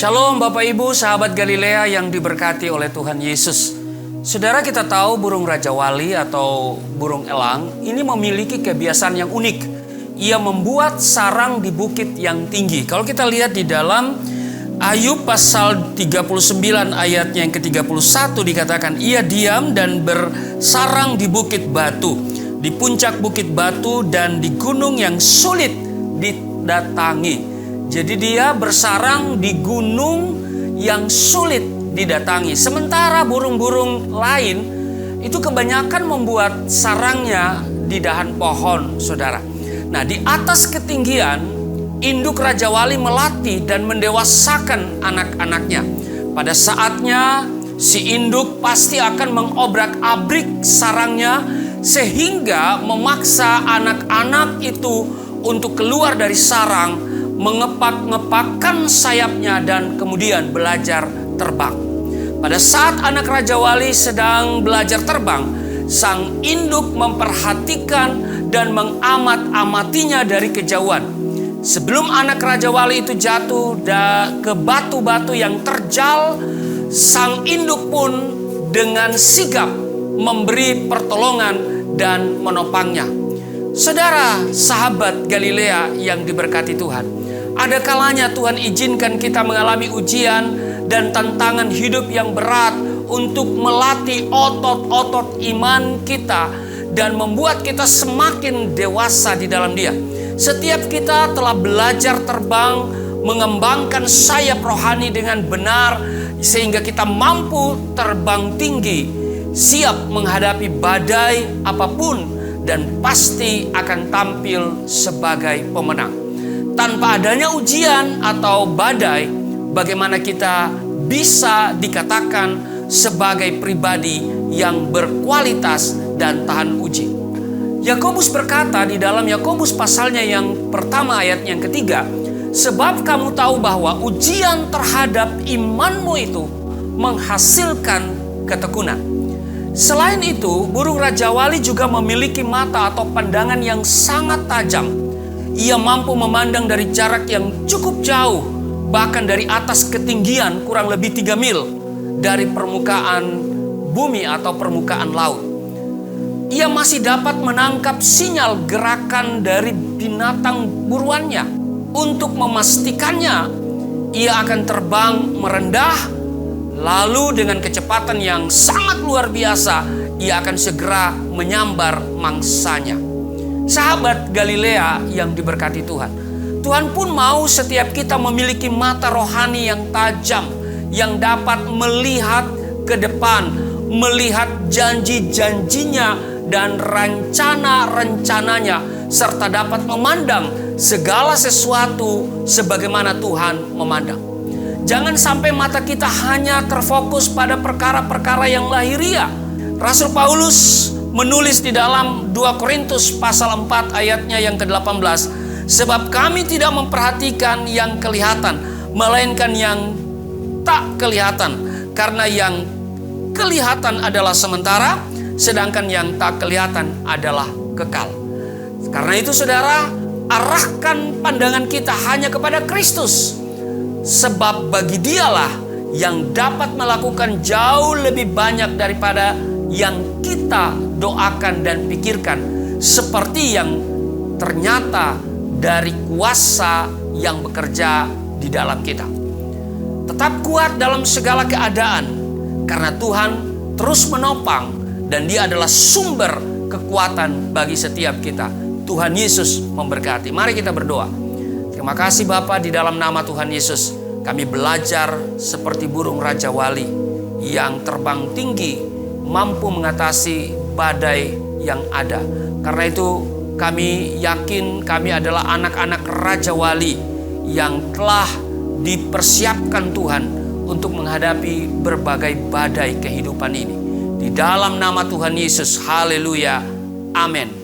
Shalom Bapak Ibu, sahabat Galilea yang diberkati oleh Tuhan Yesus. Saudara, kita tahu burung Raja Wali atau burung elang ini memiliki kebiasaan yang unik. Ia membuat sarang di bukit yang tinggi. Kalau kita lihat di dalam Ayub pasal 39 ayatnya yang ke-31 dikatakan, ia diam dan bersarang di bukit batu, di puncak bukit batu dan di gunung yang sulit didatangi. Jadi dia bersarang di gunung yang sulit didatangi. Sementara burung-burung lain itu kebanyakan membuat sarangnya di dahan pohon, saudara. Nah, di atas ketinggian, induk Raja Wali melatih dan mendewasakan anak-anaknya. Pada saatnya, si induk pasti akan mengobrak-abrik sarangnya sehingga memaksa anak-anak itu untuk keluar dari sarang, mengepak-ngepakkan sayapnya dan kemudian belajar terbang. Pada saat anak Raja Wali sedang belajar terbang, sang induk memperhatikan dan mengamat-amatinya dari kejauhan. Sebelum anak Raja Wali itu jatuh ke batu-batu yang terjal, sang induk pun dengan sigap memberi pertolongan dan menopangnya. Saudara, sahabat Galilea yang diberkati Tuhan, ada kalanya Tuhan izinkan kita mengalami ujian dan tantangan hidup yang berat untuk melatih otot-otot iman kita dan membuat kita semakin dewasa di dalam Dia. Setiap kita telah belajar terbang, mengembangkan sayap rohani dengan benar sehingga kita mampu terbang tinggi, siap menghadapi badai apapun dan pasti akan tampil sebagai pemenang. Tanpa adanya ujian atau badai, bagaimana kita bisa dikatakan sebagai pribadi yang berkualitas dan tahan uji? Yakobus berkata di dalam Yakobus pasalnya yang pertama ayat yang ketiga, sebab kamu tahu bahwa ujian terhadap imanmu itu menghasilkan ketekunan. Selain itu, burung Raja Wali juga memiliki mata atau pandangan yang sangat tajam. Ia mampu memandang dari jarak yang cukup jauh, bahkan dari atas ketinggian kurang lebih 3 mil dari permukaan bumi atau permukaan laut. Ia masih dapat menangkap sinyal gerakan dari binatang buruannya. Untuk memastikannya, ia akan terbang merendah, lalu dengan kecepatan yang sangat luar biasa, ia akan segera menyambar mangsanya. Sahabat Galilea yang diberkati Tuhan, Tuhan pun mau setiap kita memiliki mata rohani yang tajam, yang dapat melihat ke depan, melihat janji-janjinya dan rencana-rencananya, serta dapat memandang segala sesuatu sebagaimana Tuhan memandang. Jangan sampai mata kita hanya terfokus pada perkara-perkara yang lahiriah. Rasul Paulus menulis di dalam 2 Korintus pasal 4 ayatnya yang ke-18, sebab kami tidak memperhatikan yang kelihatan, melainkan yang tak kelihatan, karena yang kelihatan adalah sementara, sedangkan yang tak kelihatan adalah kekal. Karena itu saudara, arahkan pandangan kita hanya kepada Kristus, sebab bagi Dialah yang dapat melakukan jauh lebih banyak daripada yang kita doakan dan pikirkan, seperti yang ternyata dari kuasa yang bekerja di dalam kita. Tetap kuat dalam segala keadaan, karena Tuhan terus menopang dan Dia adalah sumber kekuatan bagi setiap kita. Tuhan Yesus memberkati. Mari kita berdoa. Terima kasih Bapa, di dalam nama Tuhan Yesus kami belajar seperti burung Raja Wali yang terbang tinggi, mampu mengatasi badai yang ada. Karena itu kami yakin kami adalah anak-anak Raja Wali yang telah dipersiapkan Tuhan untuk menghadapi berbagai badai kehidupan ini. Di dalam nama Tuhan Yesus, haleluya, amin.